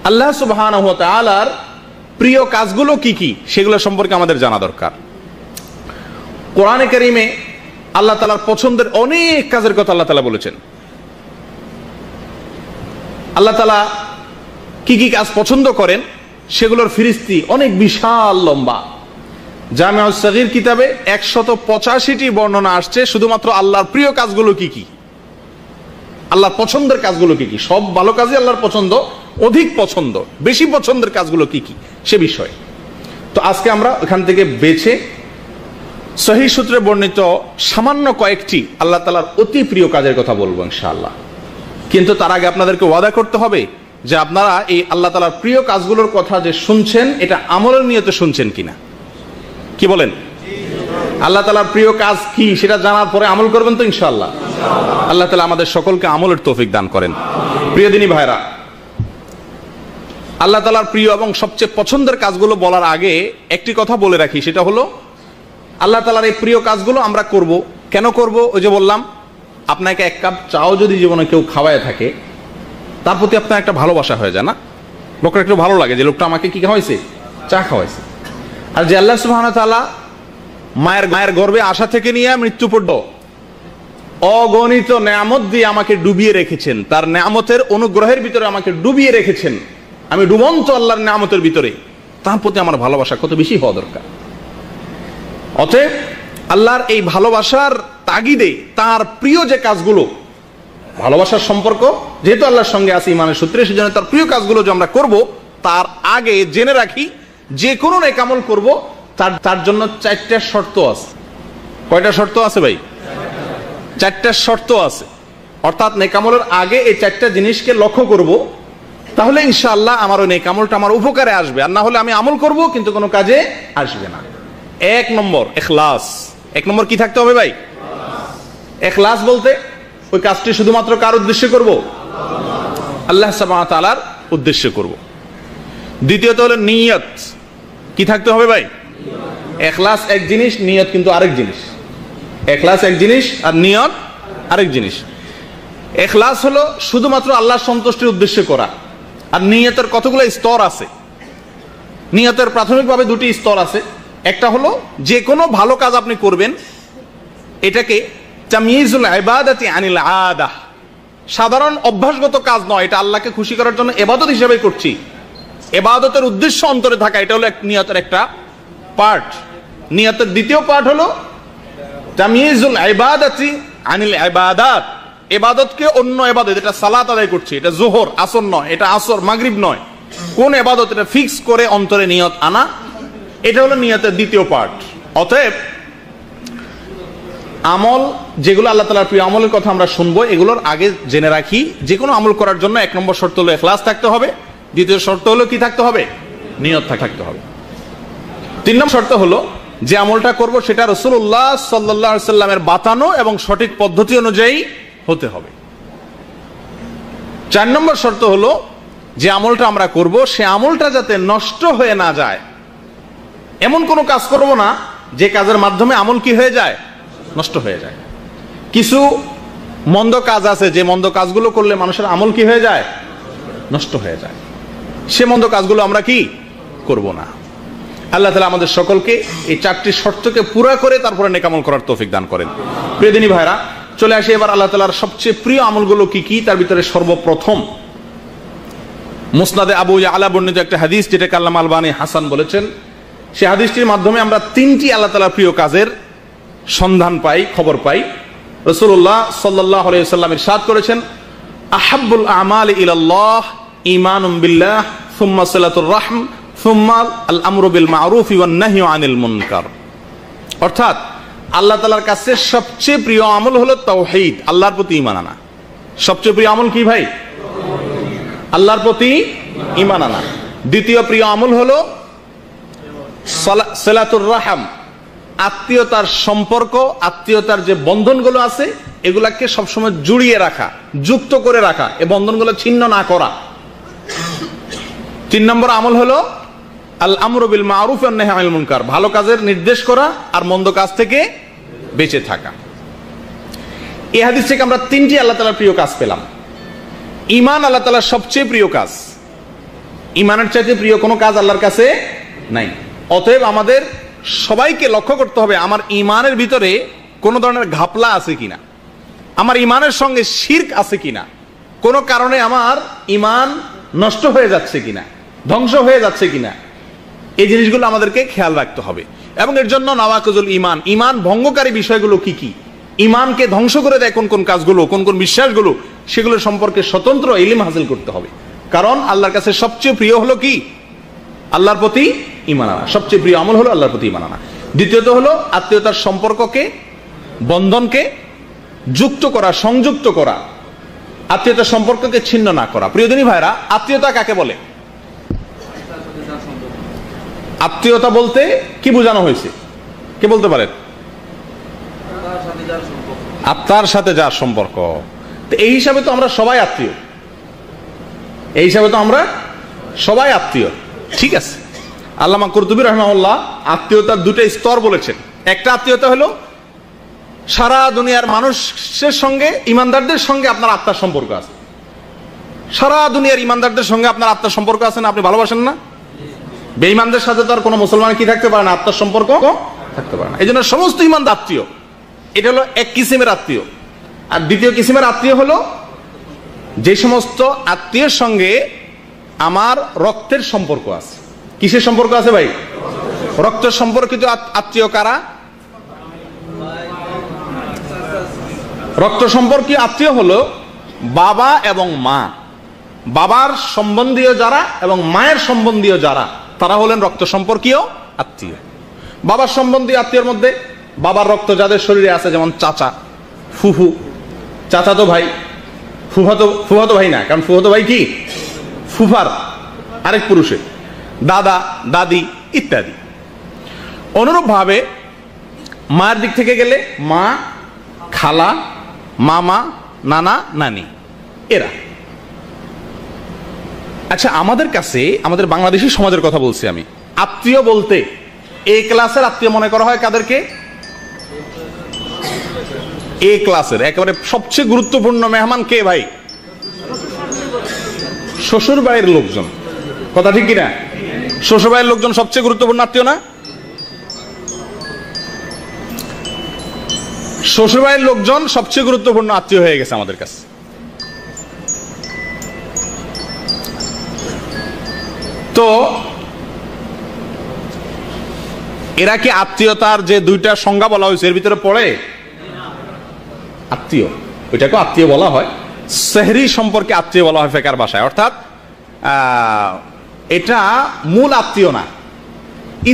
আল্লাহ সুবহানাহু ওয়া তাআলার প্রিয় কাজগুলো কি কি সেগুলো সম্পর্কে আমাদের জানা দরকার। কোরআনে কারীমে আল্লাহ তাআলার পছন্দের অনেক কাজের কথা আল্লাহ তাআলা বলেছেন। আল্লাহ তাআলা কি কি কাজ পছন্দ করেন সেগুলোর ফিরিস্তি অনেক বিশাল লম্বা। জামিউস সাগীর কিতাবে 185টি বর্ণনা আসছে শুধুমাত্র আল্লাহর প্রিয় কাজগুলো কি কি, আল্লাহর পছন্দের কাজগুলো কি কি। সব ভালো কাজই আল্লাহর পছন্দ, অধিক পছন্দ, বেশি পছন্দের কাজগুলো কি কি সে বিষয়ে। তো আজকে আমরা এখান থেকে বেছে সহিহ সূত্রে বর্ণিত সামান্য কয়েকটি আল্লাহ তাআলার অতি প্রিয় কাজের কথা বলবো ইনশাআল্লাহ। কিন্তু তার আগে আপনাদেরকে ওয়াদা করতে হবে যে আপনারা এই আল্লাহ তাআলার প্রিয় কাজগুলোর কথা যে শুনছেন এটা আমলের নিয়তে শুনছেন কিনা। কি বলেন? আল্লাহ তাআলার প্রিয় কাজ কি সেটা জানার পরে আমল করবেন তো ইনশাআল্লাহ। আল্লাহ তাআলা আমাদের সকলকে আমলের তৌফিক দান করেন। প্রিয় দিনী ভাইরা, আল্লাহ তাআলার প্রিয় এবং সবচেয়ে পছন্দের কাজগুলো বলার আগে একটি কথা বলে রাখি, সেটা হলো আল্লাহ তাআলার এই প্রিয় কাজগুলো আমরা করব কেন করব। ওই যে বললাম, আপনাকে এক কাপ চাও যদি জীবনে কেউ খাওয়ায় থাকে তার প্রতি আপনার একটা ভালোবাসা হয়ে যায় না? লোকের একটু ভালো লাগে যে লোকটা আমাকে কি খাওয়াইছে, চা খাওয়াইছে। আর যে আল্লাহ সুবহানাহু ওয়া তাআলা মায়ের গর্ভে আসা থেকে নিয়ে মৃত্যু পর্যন্ত অগণিত নেয়ামত দিয়ে আমাকে ডুবিয়ে রেখেছেন, তার নেয়ামতের অনুগ্রহের ভিতরে আমাকে ডুবিয়ে রেখেছেন, আমি ডুবন্ত আল্লাহর নেয়ামতের ভিতরে, তার প্রতি আমার ভালোবাসা কত বেশি হওয়া দরকার। অতএব আল্লাহর এই ভালোবাসার তাগিদে তার প্রিয় যে কাজগুলো, ভালোবাসার সম্পর্ক যেহেতু আল্লাহর সঙ্গে আছে ইমানের সূত্রে, সেজন্য তার প্রিয় কাজগুলো যে আমরা করব তার আগে জেনে রাখি যে কোনো নেক আমল করব তার জন্য 4টা শর্ত আছে। কয়টা শর্ত আছে ভাই? 4টা শর্ত আছে। অর্থাৎ নেক আমলের আগে এই 4টা জিনিসকে লক্ষ্য করব, তাহলে ইনশাআল্লাহ আমার ওই নেক আমলটা আমার উপকারে আসবে। আর না হলে আমি আমল করব কিন্তু কোনো কাজে আসবে না। 1 নম্বর ইখলাস। 1 নম্বর কি থাকতে হবে ভাই? ইখলাস বলতে ওই কাজটি শুধুমাত্র কার উদ্দেশ্যে করব? আল্লাহ সুবহানাহু ওয়া তাআলার উদ্দেশ্যে করব। দ্বিতীয়ত হলো নিয়ত। কি থাকতে হবে ভাই? ইখলাস এক জিনিস, নিয়ত কিন্তু আরেক জিনিস। ইখলাস এক জিনিস আর নিয়ত আরেক জিনিস। ইখলাস হলো শুধুমাত্র আল্লাহর সন্তুষ্টির উদ্দেশ্যে করা। আর নিয়তের কতগুলো স্তর আছে। নিয়তের প্রাথমিকভাবে 2টি স্তর আছে। একটা হলো যে কোনো ভালো কাজ আপনি করবেন এটাকে তাময়িজুল ইবাদাতি আনিল আদা, সাধারণ অভ্যাসগত কাজ নয়, এটা আল্লাহকে খুশি করার জন্য ইবাদত হিসেবে করছি, ইবাদতের উদ্দেশ্য অন্তরে থাকা, এটা হলো নিয়তের একটা পার্ট। নিয়তের দ্বিতীয় পার্ট হলো তাময়িজুল ইবাদাতি আনিল ইবাদাত, ইবাদতকে অন্য ইবাদত, এটা সালাত আদায় করছি, এটা যোহর আসর নয়, এটা আসর মাগরিব নয়, কোন ইবাদত এটা ফিক্স করে অন্তরে নিয়ত আনা, এটা হলো নিয়তের দ্বিতীয় পার্ট। অতএব আমল যেগুলো আল্লাহ তাআলার প্রিয় আমলের কথা আমরা শুনবো, এগুলোর আগে জেনে রাখি যে কোনো আমল করার জন্য 1 নম্বর শর্ত হলো ইখলাস থাকতে হবে, দ্বিতীয় শর্ত হলো কি থাকতে হবে? নিয়ত থাকতে হবে। 3 নম্বর শর্ত হলো যে আমলটা করব সেটা রাসূলুল্লাহ সাল্লাল্লাহু আলাইহি সাল্লামের বাতানো এবং সঠিক পদ্ধতি অনুযায়ী হতে হবে। 4 নম্বর শর্ত হলো যে আমলটা আমরা করব সে আমলটা যাতে নষ্ট হয়ে না যায়, এমন কোনো কাজ করব না যে কাজের মাধ্যমে আমল কি হয়ে যায়? নষ্ট হয়ে যায়। কিছু মন্দ কাজ আছে যে মন্দ কাজগুলো করলে মানুষের আমল কি হয়ে যায়? নষ্ট হয়ে যায়। সে মন্দ কাজগুলো আমরা কি করব না। আল্লাহ তাআলা আমাদের সকলকে এই 4টি শর্তকে পুরা করে তারপরে নেক আমল করার তৌফিক দান করেন। প্রিয় দিনী ভাইরা, চলে আসি এবার আল্লাহ তাআলার সবচেয়ে প্রিয় আমলগুলো কি কি। তার ভিতরে সর্বপ্রথম মুসনাদে আবু ইয়ালা বর্ণিত একটা হাদিস, যেটাকে আল্লামা আলবানী হাসান বলেছেন। সেই হাদিসটির মাধ্যমে আমরা 3টি আল্লাহ তাআলার প্রিয় কাজের সন্ধান পাই, খবর পাই। রাসূলুল্লাহ সাল্লাল্লাহু আলাইহি ওয়াসাল্লাম ইরশাদ করেছেন, আহাব্বুল আমালি ইলাল্লাহ ঈমানুম বিল্লাহ সুম্মা সিলাতুর রাহম সুম্মা আল আমরু বিল মা'রুফ ওয়ান নাহয়ু আনিল মুনকার। অর্থাৎ আল্লাহ তাআলার কাছে সবচেয়ে প্রিয় আমল হলো তাওহীদ, আল্লাহর প্রতি ঈমান আনা। সবচেয়ে প্রিয় আমল কি ভাই? আল্লাহর প্রতি ঈমান আনা। দ্বিতীয় প্রিয় আমল হলো সিলাতুর রাহম, আত্মীয়তার সম্পর্ক, আত্মীয়তার যে বন্ধনগুলো আছে এগুলাকে সবসময় জুড়িয়ে রাখা, যুক্ত করে রাখা, এই বন্ধনগুলো ছিন্ন না করা। 3 নম্বর আমল হলো আল আমরু বিল মা'রুফ ওয়ান নাহয়ু আনিল মুনকার, ভালো কাজের নির্দেশ করা আর মন্দ কাজ থেকে বেঁচে থাকা। এই হাদিস থেকে আমরা 3টি আল্লাহ তাআলার প্রিয় কাজ পেলাম। ঈমান আল্লাহ তাআলার সবচেয়ে প্রিয় কাজ। ইমানের চাইতে প্রিয় কোনো কাজ আল্লাহর কাছে নাই। অতএব আমাদের সবাইকে লক্ষ্য করতে হবে আমার ইমানের ভিতরে কোনো ধরনের ঘাপলা আছে কিনা, আমার ইমানের সঙ্গে শিরক আছে কিনা, কোনো কারণে আমার ইমান নষ্ট হয়ে যাচ্ছে কিনা, ধ্বংস হয়ে যাচ্ছে কিনা, এই জিনিসগুলো আমাদেরকে খেয়াল রাখতে হবে। এবং এর জন্য নাওয়াকিজুল ইমান, ইমান ভঙ্গকারী বিষয়গুলো কি কি, ইমানকে ধ্বংস করে দেয় কোন কোন কাজগুলো, কোন কোন বিশ্বাসগুলো, সেগুলো সম্পর্কে স্বতন্ত্র ইলম হাসিল করতে হবে। কারণ আল্লাহর কাছে সবচেয়ে প্রিয় হলো কি? আল্লাহর প্রতি ঈমান আনা। সবচেয়ে প্রিয় আমল হলো আল্লাহর প্রতি ঈমান আনা। দ্বিতীয়ত হলো আত্মীয়তার সম্পর্ককে, বন্ধনকে যুক্ত করা, সংযুক্ত করা, আত্মীয়তার সম্পর্ককে ছিন্ন না করা। প্রিয়দিনী ভাইরা, আত্মীয়তা কাকে বলে? আত্মীয়তা বলতে কি বোঝানো হয়েছে, কে বলতে পারেন? আত্মার সাথে যার সম্পর্ক। এই হিসাবে তো আমরা সবাই আত্মীয়, এই হিসাবে তো আমরা সবাই আত্মীয়। ঠিক আছে, আল্লামা কুরতুবী রাহিমাহুল্লাহ আত্মীয়তার দুটো স্তর বলেছেন। একটা আত্মীয়তা হলো সারা দুনিয়ার মানুষের সঙ্গে, ইমানদারদের সঙ্গে আপনার আত্মার সম্পর্ক আছে। সারা দুনিয়ার ইমানদারদের সঙ্গে আপনার আত্মার সম্পর্ক আছে না? আপনি ভালোবাসেন না? বেঈমানদের সাথে তো আর কোনো মুসলমান কি থাকতে পারে না? আত্মার সম্পর্ক থাকতে পারে না। এই জন্য সমস্ত ইমানদার আত্মীয়। এটা হলো এক কিসিমের আত্মীয়। আর দ্বিতীয় কিসিমের আত্মীয় হলো যে সমস্ত আত্মীয়ের সঙ্গে আমার রক্তের সম্পর্ক আছে। কিসের সম্পর্ক আছে ভাই? রক্তের সম্পর্কিত আত্মীয় কারা? রক্ত সম্পর্কীয় আত্মীয় হলো বাবা এবং মা। বাবার সম্বন্ধীয় যারা এবং মায়ের সম্বন্ধীয় যারা, তারা হলেন রক্ত সম্পর্কীয় আত্মীয়। বাবার সম্বন্ধীয় আত্মীয়ের মধ্যে বাবার রক্ত যাদের শরীরে আছে, যেমন চাচা, ফুফু, চাচাতো ভাই, ফুফাতো ভাই না, কারণ ফুফাতো ভাই কি? ফুফার আরেক পুরুষে, দাদা, দাদি ইত্যাদি। অনুরূপ ভাবে মায়ের দিক থেকে গেলে মা, খালা, মামা, নানা, নানি, এরা। আচ্ছা, আমাদের কাছে, আমাদের বাংলাদেশী সমাজের কথা বলছি আমি, আত্মীয় বলতে এ ক্লাসের আত্মীয় মনে করা হয় কাদেরকে? এ ক্লাসের একেবারে সবচেয়ে গুরুত্বপূর্ণ মেহমান কে ভাই? শ্বশুর বাড়ির লোকজন। কথা ঠিক কিনা? শ্বশুর বাড়ির লোকজন সবচেয়ে গুরুত্বপূর্ণ আত্মীয় না? শ্বশুর বাড়ির লোকজন সবচেয়ে গুরুত্বপূর্ণ আত্মীয় হয়ে গেছে আমাদের কাছে। তো এরা কি আত্মীয়তার যে দুইটা সংজ্ঞা বলা হয়েছে এর ভিতরে পড়ে? আত্মীয়, ওইটাকে আত্মীয় বলা হয়। সেহরি সম্পর্কে আত্মীয় বলা হয় ফেকার ভাষায়। অর্থাৎ এটা মূল আত্মীয় না।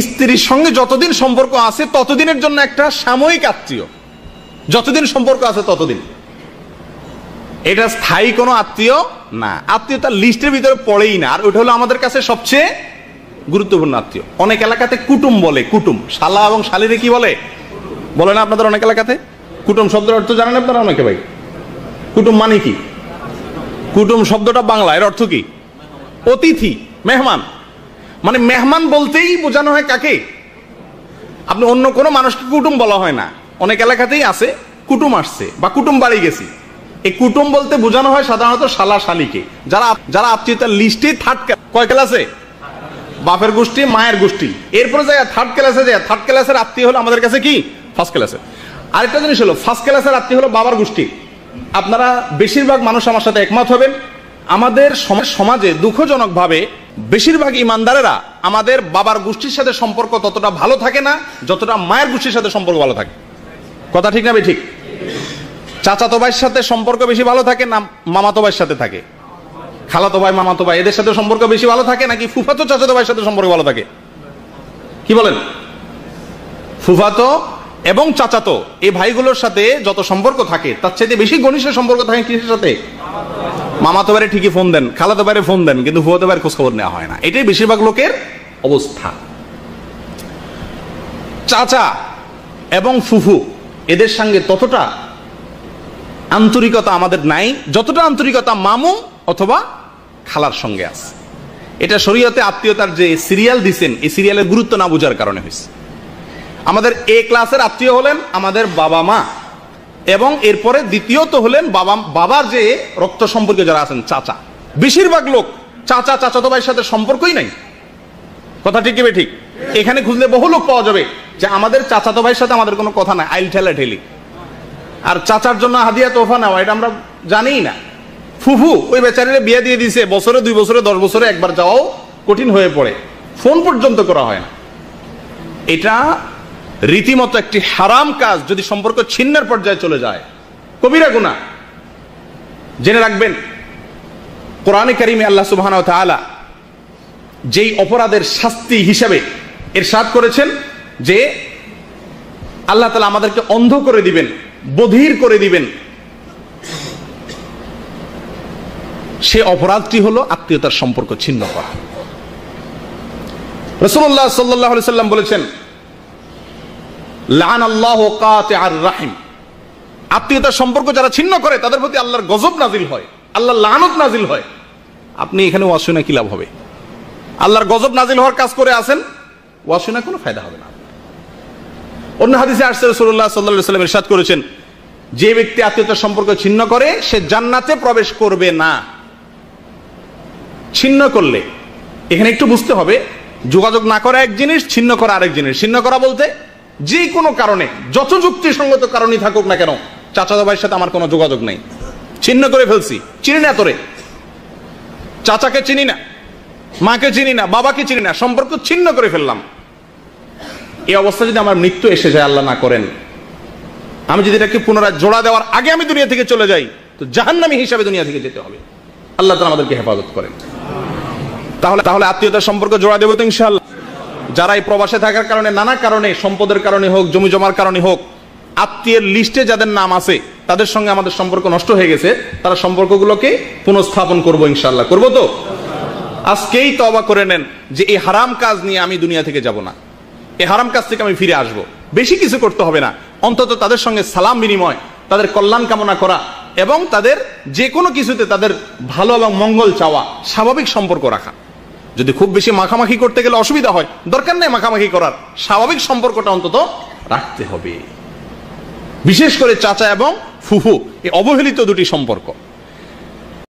স্ত্রীর সঙ্গে যতদিন সম্পর্ক আছে ততদিনের জন্য একটা সাময়িক আত্মীয়, যতদিন সম্পর্ক আছে ততদিন। এটা স্থায়ী কোনো আত্মীয় না, আত্মীয়তার লিস্টের ভিতরে পড়েই না। আর ওইটা হলো আমাদের কাছে সবচেয়ে গুরুত্বপূর্ণ আত্মীয়। অনেক এলাকাতে কুটুম বলে, কুটুম। শালা এবং শালিরে কি বলে? বলে না আপনাদের অনেক এলাকাতে? কুটুম শব্দের অর্থ জানেন আপনারা অনেকে ভাই? কুটুম মানে কি? কুটুম শব্দটা বাংলা, এর অর্থ কি? অতিথি, মেহমান। মানে মেহমান বলতেই বোঝানো হয় কাকে? আপনি অন্য কোনো মানুষকে কুটুম বলা হয় না। অনেক এলাকাতেই আছে কুটুম আসছে বা কুটুম বাড়ি গেছি। এই কুটুম বলতে বোঝানো হয় সাধারণত শালা শালিকে, যারা আত্মীয়তার লিস্টে থার্ড, কয় ক্লাসে? বাপের গোষ্ঠী, মায়ের গোষ্ঠী। এরপরে যায় থার্ড ক্লাসে, যায় থার্ড ক্লাসের আত্মীয় হলো আমাদের কাছে কি? ফার্স্ট ক্লাসে। আরেকটা জিনিস হলো ফার্স্ট ক্লাসের আত্মীয় হলো বাবার গোষ্ঠী। আপনারা বেশিরভাগ মানুষ আমার সাথে একমত হবেন, আমাদের সমাজে দুঃখজনক ভাবে বেশিরভাগ ইমানদারেরা আমাদের বাবার গোষ্ঠীর সাথে সম্পর্ক ততটা ভালো থাকে না যতটা মায়ের গোষ্ঠীর সাথে সম্পর্ক ভালো থাকে। কথা ঠিক না ঠিক? চাচাতো ভাইয়ের সাথে সম্পর্ক বেশি ভালো থাকে না মামাতো ভাইয়ের সাথে থাকে? খালাতো ভাই, মামাতো ভাই, এদের সাথে সম্পর্ক বেশি ভালো থাকে নাকি ফুফাতো চাচাতো ভাইয়ের সাথে সম্পর্ক ভালো থাকে? কি বলেন? ফুফাতো এবং চাচাতো এই ভাইগুলোর সাথে যত সম্পর্ক থাকে তার চাইতে বেশি ঘনিষ্ঠ সম্পর্ক থাকে কিসের সাথে? মামাতো ভাইরে ঠিকই ফোন দেন, খালাতো ভাইরে ফোন দেন, কিন্তু ফুফাতো ভাইয়ের খোঁজ খবর নেওয়া হয় না। এটাই বেশিরভাগ লোকের অবস্থা। চাচা এবং ফুফু এদের সঙ্গে ততটা আন্তরিকতা আমাদের নাই যতটা আন্তরিকতা মামু অথবা খালার সঙ্গে আছে। এটা শরীয়তে আত্মীয়তার যে সিরিয়াল দিচ্ছেন, এই সিরিয়ালের গুরুত্ব না বোঝার কারণে হয়েছে। আমাদের এ ক্লাসের আত্মীয় হলেন আমাদের বাবা মা, এবং এরপরে দ্বিতীয়ত হলেন বাবার যে রক্ত সম্পর্কে যারা আছেন চাচা। বেশিরভাগ লোক চাচা চাচাতো ভাইয়ের সাথে সম্পর্কই নাই। কথা ঠিক কি ঠিক? এখানে খুঁজলে বহু লোক পাওয়া যাবে যে আমাদের চাচাতো ভাইয়ের সাথে আমাদের কোনো কথা নাই, আইল ঠেলা ঠেলি। আর চাচার জন্য হাদিয়া তোফা নেওয়া এটা আমরা জানিই না। ফুফু ওই বেচারিরে বিয়ে দিয়ে দিছে, বছরে 2 বছরে 10 বছরে একবার যাওয়াও কঠিন হয়ে পড়ে, ফোন পর্যন্ত করা হয় না। এটা রীতিমতো একটি হারাম কাজ। যদি সম্পর্ক ছিন্নের পর্যায়ে চলে যায়, কবিরা গুনাহ। জেনে রাখবেন, কোরআনে কারিমে আল্লাহ সুবহানাহু ওয়া তাআলা যেই অপরাধের শাস্তি হিসাবে ইরশাদ করেছেন যে আল্লাহ তাআলা আমাদেরকে অন্ধ করে দিবেন, বধির করে দিবেন, সে অপরাধটি হলো আত্মীয়তার সম্পর্ক ছিন্ন করা। রাসূলুল্লাহ সাল্লাল্লাহু আলাইহি সাল্লাম বলেছেন, লাআনাল্লাহু কাতিআর রাহিম, আত্মীয়তার সম্পর্ক যারা ছিন্ন করে তাদের প্রতি আল্লাহর গজব নাজিল হয়, আল্লাহর লানত নাজিল হয়। আপনি এখানে ওয়াজ শুনে কি লাভ হবে? আল্লাহর গজব নাজিল হওয়ার কাজ করে আছেন, ওয়াজ শুনে কোনো ফায়দা হবে না। অন্য হাদিসে আসছে রাসূলুল্লাহ সাল্লাল্লাহু আলাইহি সাল্লাম ইরশাদ করেছেন, যে ব্যক্তি আত্মীয়তার সম্পর্ক ছিন্ন করে সে জান্নাতে প্রবেশ করবে না। ছিন্ন করলে এখানে একটু বুঝতে হবে, যোগাযোগ না করা এক জিনিস, ছিন্ন করা আরেক জিনিস। ছিন্ন করা বলতে যে কোনো কারণে, যত যুক্তিসঙ্গত কারণই থাকুক না কেন, চাচাতো ভাইয়ের সাথে আমার কোনো যোগাযোগ নেই, ছিন্ন করে ফেলছি। চিনি না তোরে, চাচাকে চিনি না, মাকে চিনি না, বাবাকে চিনি না, সম্পর্ক ছিন্ন করে ফেললাম। এই অবস্থা যদি আমার মৃত্যু এসে যায়, আল্লাহ না করেন, আমি যদি এটাকে পুনরায় জোড়া দেওয়ার আগে আমি দুনিয়া থেকে চলে যাই, তো জাহান্নামী হিসাবে দুনিয়া থেকে যেতে হবে। আল্লাহ তাআলা আমাদেরকে হেফাজত করেন। তাহলে আত্মীয়তার সম্পর্ক জোড়া দেব তো ইনশাআল্লাহ। যারা এই প্রবাসে থাকার কারণে, নানা কারণে, সম্পদের কারণে হোক, জমি জমার কারণে হোক, আত্মীয়ের লিস্টে যাদের নাম আছে তাদের সঙ্গে আমাদের সম্পর্ক নষ্ট হয়ে গেছে, তারা সম্পর্কগুলোকে পুনঃস্থাপন করবো ইনশাআল্লাহ। করবো তো? আজকেই তওবা করে নেন যে এই হারাম কাজ নিয়ে আমি দুনিয়া থেকে যাব না, এই হারাম কাজ থেকে আমি ফিরে আসব। বেশি কিছু করতে হবে না, অন্তত তাদের সঙ্গে সালাম বিনিময়, তাদের কল্যাণ কামনা করা এবং তাদের যে কোনো কিছুতে তাদের ভালো এবং মঙ্গল চাওয়া, স্বাভাবিক সম্পর্ক রাখা। যদি খুব বেশি মাখামাখি করতে গেলে অসুবিধা হয়, দরকার নেই মাখামাখি করার, স্বাভাবিক সম্পর্কটা অন্তত রাখতে হবে। বিশেষ করে চাচা এবং ফুফু, এই অবহেলিত দুটি সম্পর্ক।